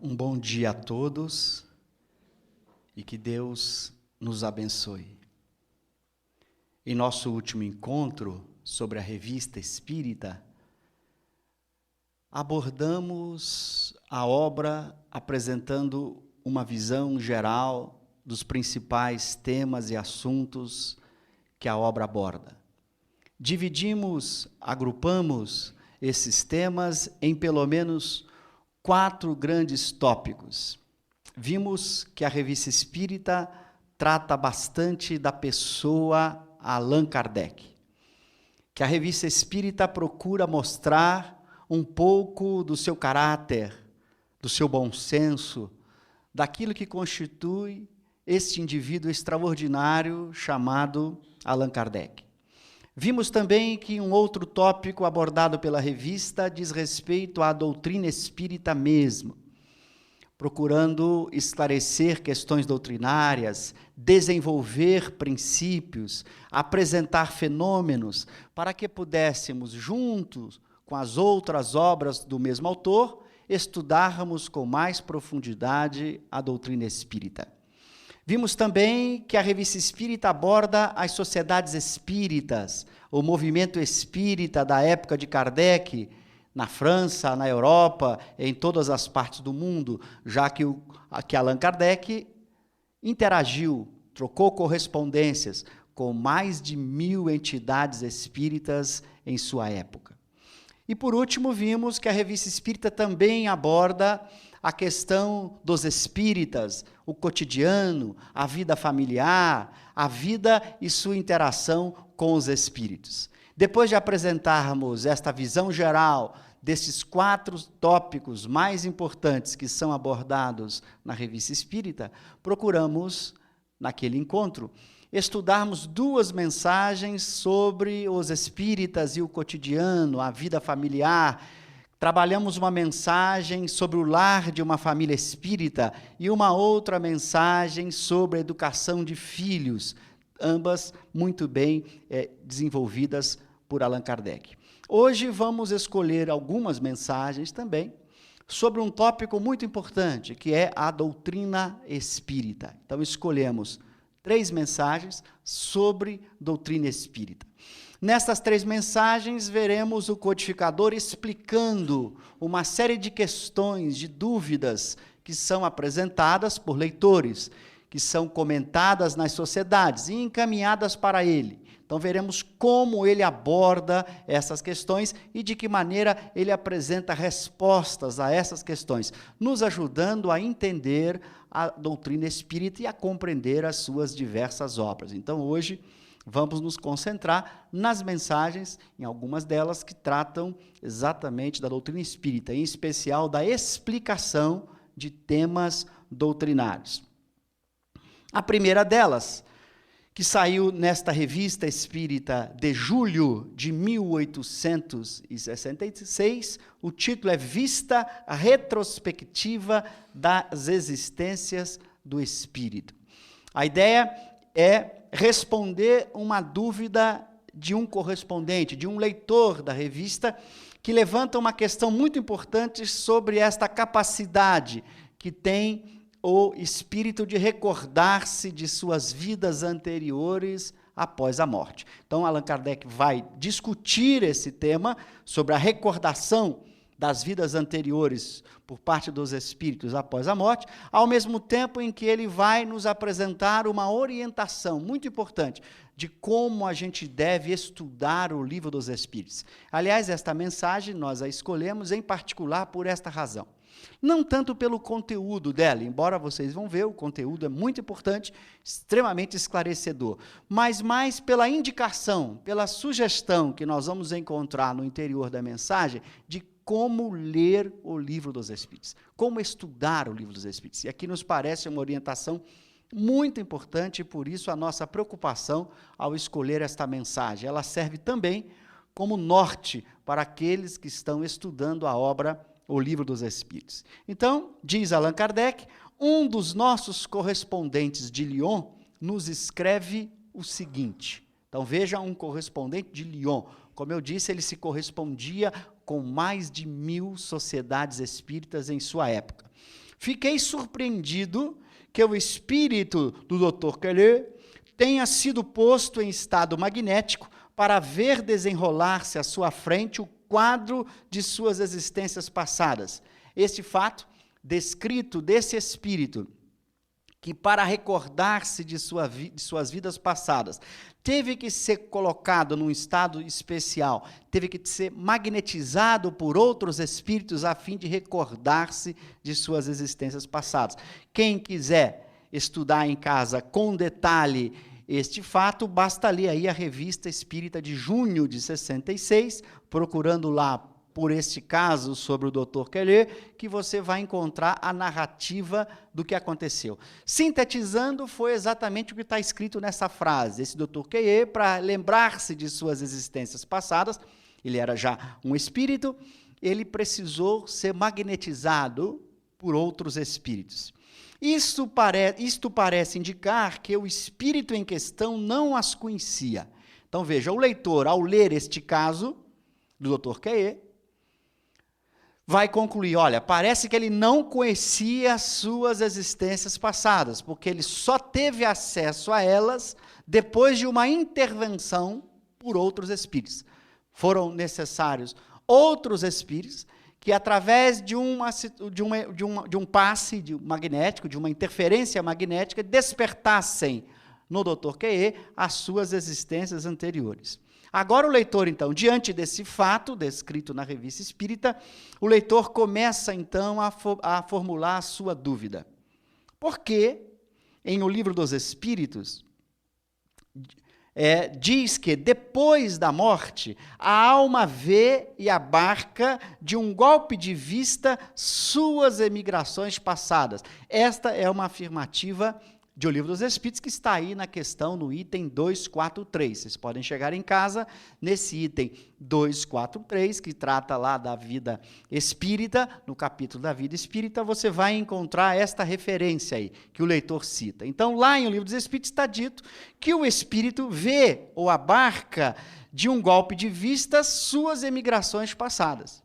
Um bom dia a todos e que Deus nos abençoe. Em nosso último encontro sobre a Revista Espírita, abordamos a obra apresentando uma visão geral dos principais temas e assuntos que a obra aborda. Agrupamos esses temas em pelo menos 4 grandes tópicos. Vimos que a Revista Espírita trata bastante da pessoa Allan Kardec, que a Revista Espírita procura mostrar um pouco do seu caráter, do seu bom senso, daquilo que constitui este indivíduo extraordinário chamado Allan Kardec. Vimos também que um outro tópico abordado pela revista diz respeito à doutrina espírita mesmo, procurando esclarecer questões doutrinárias, desenvolver princípios, apresentar fenômenos, para que pudéssemos, juntos com as outras obras do mesmo autor, estudarmos com mais profundidade a doutrina espírita. Vimos também que a Revista Espírita aborda as sociedades espíritas, o movimento espírita da época de Kardec, na França, na Europa, em todas as partes do mundo, já que Allan Kardec interagiu, trocou correspondências com mais de 1000 entidades espíritas em sua época. E, por último, vimos que a Revista Espírita também aborda a questão dos espíritas, o cotidiano, a vida familiar, a vida e sua interação com os espíritos. Depois de apresentarmos esta visão geral desses 4 tópicos mais importantes que são abordados na Revista Espírita, procuramos, naquele encontro, estudarmos 2 mensagens sobre os espíritas e o cotidiano, a vida familiar. Trabalhamos uma mensagem sobre o lar de uma família espírita e uma outra mensagem sobre a educação de filhos, ambas muito bem desenvolvidas por Allan Kardec. Hoje vamos escolher algumas mensagens também sobre um tópico muito importante, que é a doutrina espírita. Então, escolhemos 3 mensagens sobre doutrina espírita. Nestas 3 mensagens, veremos o codificador explicando uma série de questões, de dúvidas que são apresentadas por leitores, que são comentadas nas sociedades e encaminhadas para ele. Então, veremos como ele aborda essas questões e de que maneira ele apresenta respostas a essas questões, nos ajudando a entender a doutrina espírita e a compreender as suas diversas obras. Então, hoje, vamos nos concentrar nas mensagens, em algumas delas, que tratam exatamente da doutrina espírita, em especial da explicação de temas doutrinários. A primeira delas, que saiu nesta Revista Espírita de julho de 1866, o título é Vista Retrospectiva das Existências do Espírito. A ideia é responder uma dúvida de um correspondente, de um leitor da revista, que levanta uma questão muito importante sobre esta capacidade que tem o espírito de recordar-se de suas vidas anteriores após a morte. Então, Allan Kardec vai discutir esse tema sobre a recordação das vidas anteriores por parte dos espíritos após a morte, ao mesmo tempo em que ele vai nos apresentar uma orientação muito importante de como a gente deve estudar o Livro dos Espíritos. Aliás, esta mensagem nós a escolhemos em particular por esta razão. Não tanto pelo conteúdo dela, embora vocês vão ver, o conteúdo é muito importante, extremamente esclarecedor, mas mais pela indicação, pela sugestão que nós vamos encontrar no interior da mensagem de como ler o Livro dos Espíritos, como estudar o Livro dos Espíritos. E aqui nos parece uma orientação muito importante, e por isso a nossa preocupação ao escolher esta mensagem. Ela serve também como norte para aqueles que estão estudando a obra, o Livro dos Espíritos. Então, diz Allan Kardec, um dos nossos correspondentes de Lyon nos escreve o seguinte. Então, veja, um correspondente de Lyon. Como eu disse, ele se correspondia com mais de 1000 sociedades espíritas em sua época. Fiquei surpreendido que o espírito do Dr. Keller tenha sido posto em estado magnético para ver desenrolar-se à sua frente o quadro de suas existências passadas. Este fato, descrito desse espírito, que para recordar-se de suas vidas passadas, teve que ser colocado num estado especial, teve que ser magnetizado por outros espíritos a fim de recordar-se de suas existências passadas. Quem quiser estudar em casa com detalhe este fato, basta ler aí a Revista Espírita de junho de 66, procurando lá por este caso sobre o Dr. Keller, que você vai encontrar a narrativa do que aconteceu. Sintetizando, foi exatamente o que está escrito nessa frase. Esse Dr. Keller, para lembrar-se de suas existências passadas, ele era já um espírito, ele precisou ser magnetizado por outros espíritos. Isto parece indicar que o espírito em questão não as conhecia. Então, veja, o leitor, ao ler este caso do Dr. Keller, vai concluir, olha, parece que ele não conhecia as suas existências passadas, porque ele só teve acesso a elas depois de uma intervenção por outros espíritos. Foram necessários outros espíritos que, através de um passe magnético, de uma interferência magnética, despertassem no Dr. Keller as suas existências anteriores. Agora o leitor, então, diante desse fato, descrito na Revista Espírita, o leitor começa, então, a formular a sua dúvida. Por que, em O Livro dos Espíritos, diz que, depois da morte, a alma vê e abarca, de um golpe de vista, suas emigrações passadas? Esta é uma afirmativa de O Livro dos Espíritos, que está aí na questão, no item 243. Vocês podem chegar em casa, nesse item 243, que trata lá da vida espírita, no capítulo da vida espírita, você vai encontrar esta referência aí, que o leitor cita. Então, lá em O Livro dos Espíritos está dito que o espírito vê ou abarca, de um golpe de vista, suas emigrações passadas.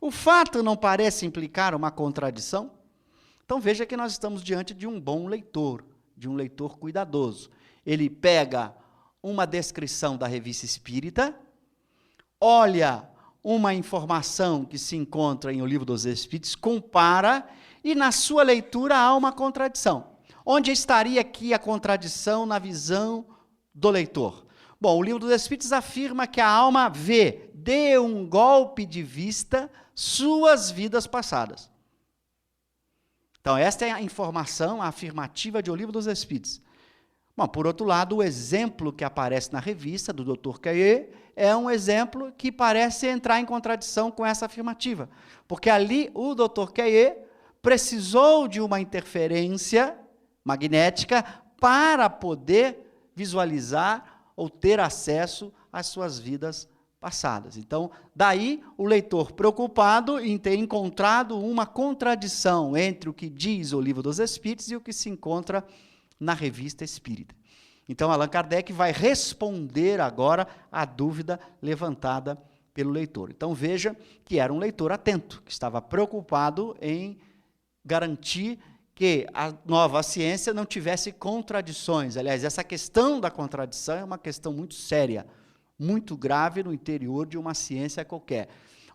O fato não parece implicar uma contradição? Então, veja que nós estamos diante de um bom leitor, de um leitor cuidadoso. Ele pega uma descrição da Revista Espírita, olha uma informação que se encontra em O Livro dos Espíritos, compara, e na sua leitura há uma contradição. Onde estaria aqui a contradição na visão do leitor? Bom, o Livro dos Espíritos afirma que a alma vê, de um golpe de vista, suas vidas passadas. Então, esta é a informação, a afirmativa de O Livro dos Espíritos. Bom, por outro lado, o exemplo que aparece na revista do Dr. Keller é um exemplo que parece entrar em contradição com essa afirmativa, porque ali o Dr. Keller precisou de uma interferência magnética para poder visualizar ou ter acesso às suas vidas passadas. Então, daí o leitor preocupado em ter encontrado uma contradição entre o que diz o Livro dos Espíritos e o que se encontra na Revista Espírita. Então, Allan Kardec vai responder agora à dúvida levantada pelo leitor. Então, veja que era um leitor atento, que estava preocupado em garantir que a nova ciência não tivesse contradições. Aliás, essa questão da contradição é uma questão muito séria, muito grave no interior de uma ciência qualquer.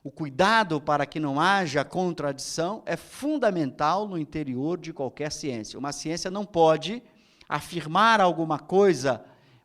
O cuidado para que não haja contradição é fundamental no interior de qualquer ciência. Uma ciência não pode afirmar alguma coisa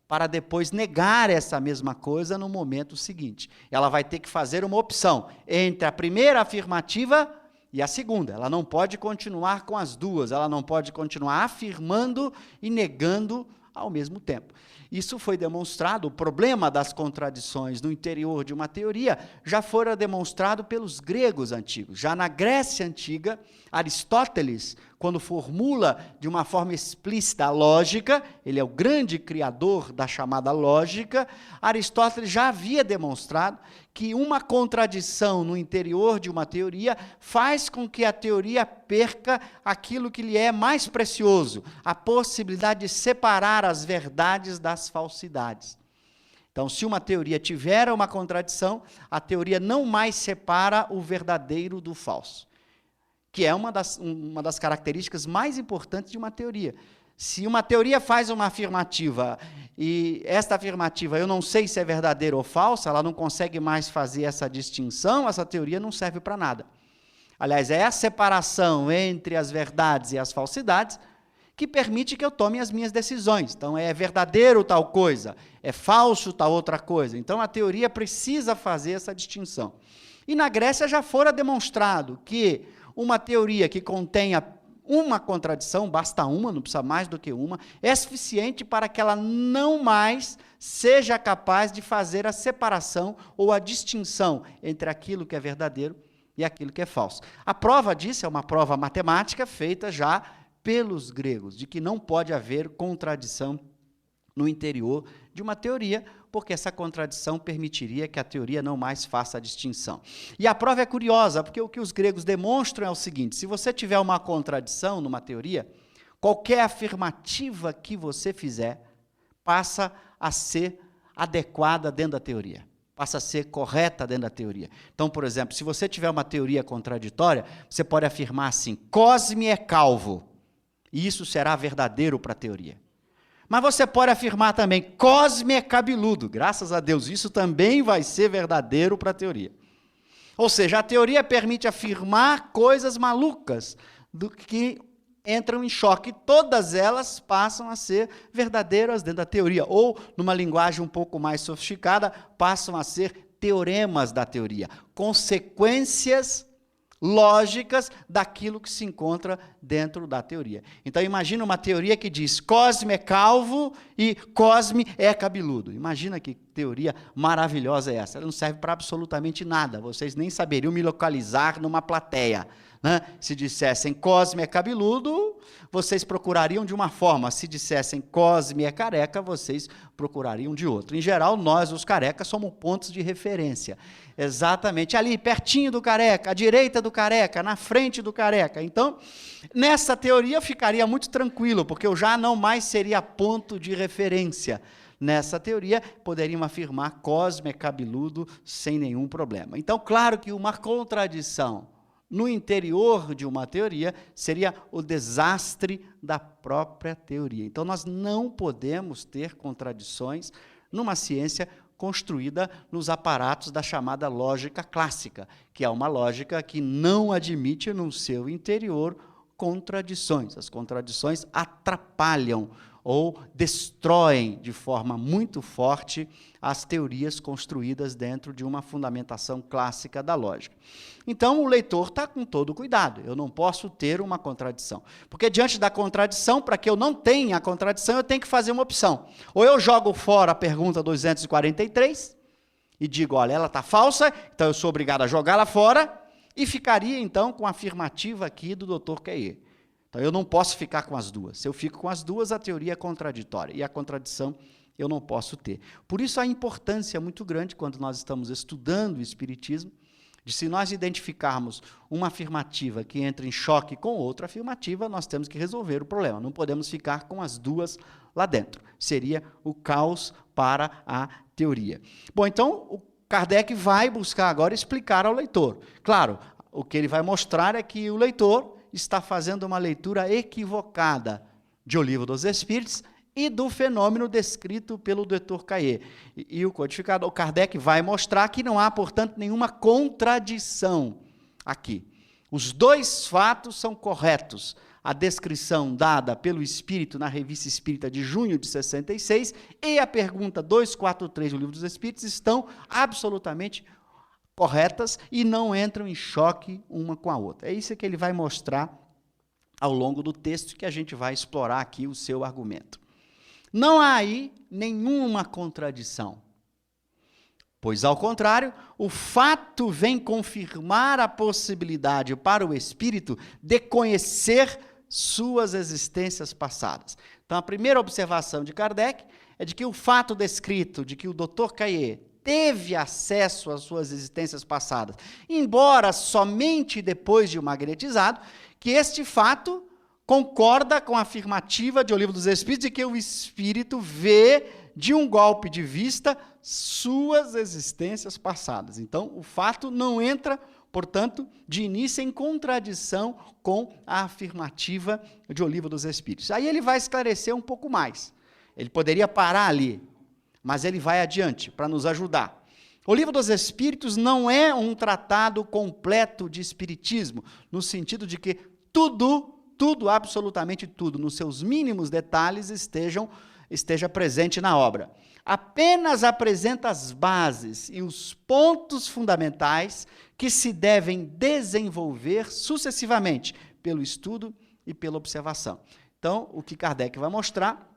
para depois negar essa mesma coisa no momento seguinte. Ela vai ter que fazer uma opção entre a primeira afirmativa e a segunda. Ela não pode continuar com as duas, ela não pode continuar afirmando e negando ao mesmo tempo. Isso foi demonstrado, o problema das contradições no interior de uma teoria já fora demonstrado pelos gregos antigos. Já na Grécia Antiga, Aristóteles, quando formula de uma forma explícita a lógica, ele é o grande criador da chamada lógica, Aristóteles já havia demonstrado que uma contradição no interior de uma teoria faz com que a teoria perca aquilo que lhe é mais precioso, a possibilidade de separar as verdades das falsidades. Então, se uma teoria tiver uma contradição, a teoria não mais separa o verdadeiro do falso. que é uma das características mais importantes de uma teoria. Se uma teoria faz uma afirmativa e esta afirmativa eu não sei se é verdadeira ou falsa, ela não consegue mais fazer essa distinção, essa teoria não serve para nada. Aliás, é a separação entre as verdades e as falsidades que permite que eu tome as minhas decisões. Então, é verdadeiro tal coisa, é falso tal outra coisa. Então, a teoria precisa fazer essa distinção. E na Grécia já fora demonstrado que uma teoria que contenha uma contradição, basta uma, não precisa mais do que uma, é suficiente para que ela não mais seja capaz de fazer a separação ou a distinção entre aquilo que é verdadeiro e aquilo que é falso. A prova disso é uma prova matemática feita já pelos gregos, de que não pode haver contradição no interior de uma teoria, porque essa contradição permitiria que a teoria não mais faça a distinção. E a prova é curiosa, porque o que os gregos demonstram é o seguinte: se você tiver uma contradição numa teoria, qualquer afirmativa que você fizer passa a ser adequada dentro da teoria, passa a ser correta dentro da teoria. Então, por exemplo, se você tiver uma teoria contraditória, você pode afirmar assim: Cosme é calvo, e isso será verdadeiro para a teoria. Mas você pode afirmar também: Cosme é cabeludo. Graças a Deus, isso também vai ser verdadeiro para a teoria. Ou seja, a teoria permite afirmar coisas malucas do que entram em choque. Todas elas passam a ser verdadeiras dentro da teoria. Ou, numa linguagem um pouco mais sofisticada, passam a ser teoremas da teoria. Consequências lógicas daquilo que se encontra dentro da teoria. Então, imagina uma teoria que diz Cosme é calvo e Cosme é cabeludo. Imagina que teoria maravilhosa é essa. Ela não serve para absolutamente nada. Vocês nem saberiam me localizar numa plateia, né? Se dissessem Cosme é cabeludo, vocês procurariam de uma forma. Se dissessem Cosme é careca, vocês procurariam de outra. Em geral, nós, os carecas, somos pontos de referência. Exatamente ali, pertinho do careca, à direita do careca, na frente do careca. Então, nessa teoria eu ficaria muito tranquilo, porque eu já não mais seria ponto de referência. Nessa teoria, poderiam afirmar Cosme é cabeludo sem nenhum problema. Então, claro que uma contradição no interior de uma teoria seria o desastre da própria teoria. Então, nós não podemos ter contradições numa ciência construída nos aparatos da chamada lógica clássica, que é uma lógica que não admite no seu interior contradições. As contradições atrapalham ou destroem de forma muito forte as teorias construídas dentro de uma fundamentação clássica da lógica. Então, o leitor está com todo cuidado. Eu não posso ter uma contradição. Porque, diante da contradição, para que eu não tenha a contradição, eu tenho que fazer uma opção. Ou eu jogo fora a pergunta 243 e digo, olha, ela está falsa, então eu sou obrigado a jogá-la fora, e ficaria, então, com a afirmativa aqui do Dr. Cahier. Então, eu não posso ficar com as duas. Se eu fico com as duas, a teoria é contraditória. E a contradição eu não posso ter. Por isso, a importância muito grande, quando nós estamos estudando o Espiritismo, de se nós identificarmos uma afirmativa que entra em choque com outra afirmativa, nós temos que resolver o problema. Não podemos ficar com as duas lá dentro. Seria o caos para a teoria. Bom, então, o Kardec vai buscar agora explicar ao leitor. Claro, o que ele vai mostrar é que o leitor está fazendo uma leitura equivocada de O Livro dos Espíritos e do fenômeno descrito pelo Dr. Cahier. E o codificador, o Kardec, vai mostrar que não há, portanto, nenhuma contradição aqui. Os dois fatos são corretos. A descrição dada pelo Espírito na Revista Espírita de junho de 66 e a pergunta 243 do Livro dos Espíritos estão absolutamente corretas e não entram em choque uma com a outra. É isso que ele vai mostrar ao longo do texto, que a gente vai explorar aqui o seu argumento. Não há aí nenhuma contradição, pois, ao contrário, o fato vem confirmar a possibilidade para o espírito de conhecer suas existências passadas. Então, a primeira observação de Kardec é de que o fato descrito de que o Dr. Cahier teve acesso às suas existências passadas, embora somente depois de magnetizado, que este fato concorda com a afirmativa de O Livro dos Espíritos de que o espírito vê, de um golpe de vista, suas existências passadas. Então, o fato não entra portanto, de início em contradição com a afirmativa de O Livro dos Espíritos. Aí ele vai esclarecer um pouco mais. Ele poderia parar ali, mas ele vai adiante para nos ajudar. O Livro dos Espíritos não é um tratado completo de espiritismo, no sentido de que tudo, absolutamente tudo, nos seus mínimos detalhes esteja presente na obra. Apenas apresenta as bases e os pontos fundamentais que se devem desenvolver sucessivamente pelo estudo e pela observação. Então, o que Kardec vai mostrar,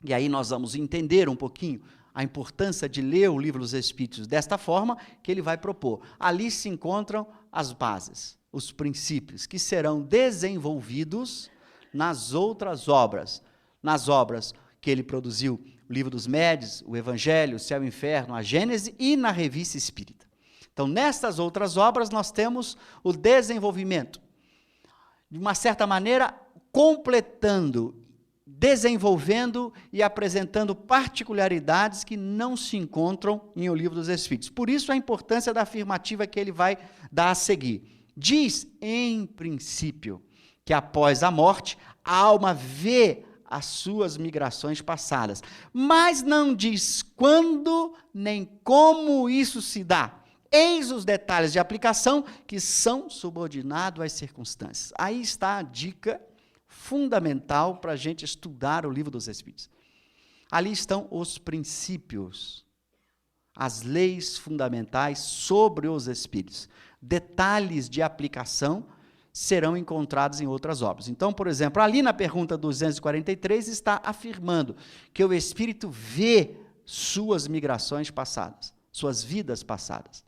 e aí nós vamos entender um pouquinho a importância de ler o Livro dos Espíritos desta forma, que ele vai propor. Ali se encontram as bases, os princípios, que serão desenvolvidos nas outras obras, nas obras que ele produziu, o Livro dos Médiuns, o Evangelho, o Céu e o Inferno, a Gênese e na Revista Espírita. Então, nestas outras obras, nós temos o desenvolvimento, de uma certa maneira, completando, desenvolvendo e apresentando particularidades que não se encontram em O Livro dos Espíritos. Por isso, a importância da afirmativa que ele vai dar a seguir. Diz, em princípio, que após a morte, a alma vê as suas migrações passadas, mas não diz quando nem como isso se dá. Eis os detalhes de aplicação que são subordinados às circunstâncias. Aí está a dica fundamental para a gente estudar o Livro dos Espíritos. Ali estão os princípios, as leis fundamentais sobre os Espíritos. Detalhes de aplicação serão encontrados em outras obras. Então, por exemplo, ali na pergunta 243 está afirmando que o Espírito vê suas migrações passadas, suas vidas passadas.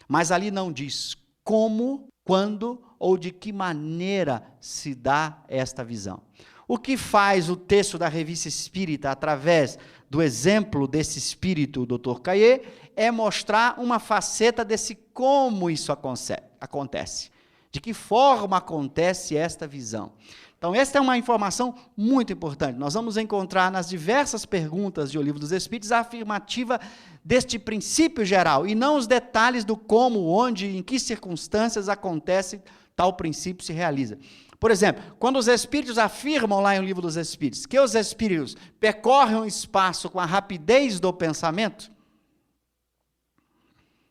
Mas ali não diz como, quando ou de que maneira se dá esta visão. O que faz o texto da Revista Espírita, através do exemplo desse espírito, o Dr. Caillé, é mostrar uma faceta desse como isso acontece. De que forma acontece esta visão. Então, esta é uma informação muito importante. Nós vamos encontrar nas diversas perguntas de O Livro dos Espíritos a afirmativa deste princípio geral, e não os detalhes do como, onde, em que circunstâncias acontece tal princípio se realiza. Por exemplo, quando os Espíritos afirmam lá em O Livro dos Espíritos que os Espíritos percorrem o espaço com a rapidez do pensamento,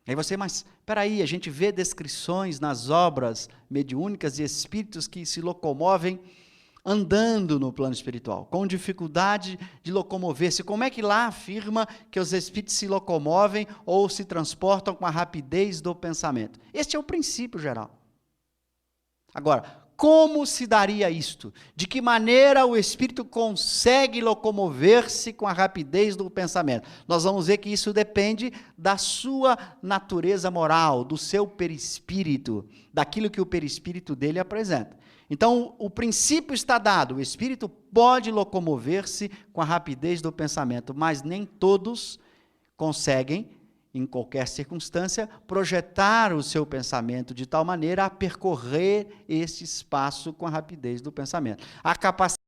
aí você, mas espera aí, a gente vê descrições nas obras mediúnicas de espíritos que se locomovem andando no plano espiritual, com dificuldade de locomover-se. Como é que lá afirma que os espíritos se locomovem ou se transportam com a rapidez do pensamento? Este é o princípio geral. Agora, como se daria isto? De que maneira o espírito consegue locomover-se com a rapidez do pensamento? Nós vamos ver que isso depende da sua natureza moral, do seu perispírito, daquilo que o perispírito dele apresenta. Então, o princípio está dado, o espírito pode locomover-se com a rapidez do pensamento, mas nem todos conseguem, em qualquer circunstância, projetar o seu pensamento de tal maneira a percorrer esse espaço com a rapidez do pensamento. A capacidade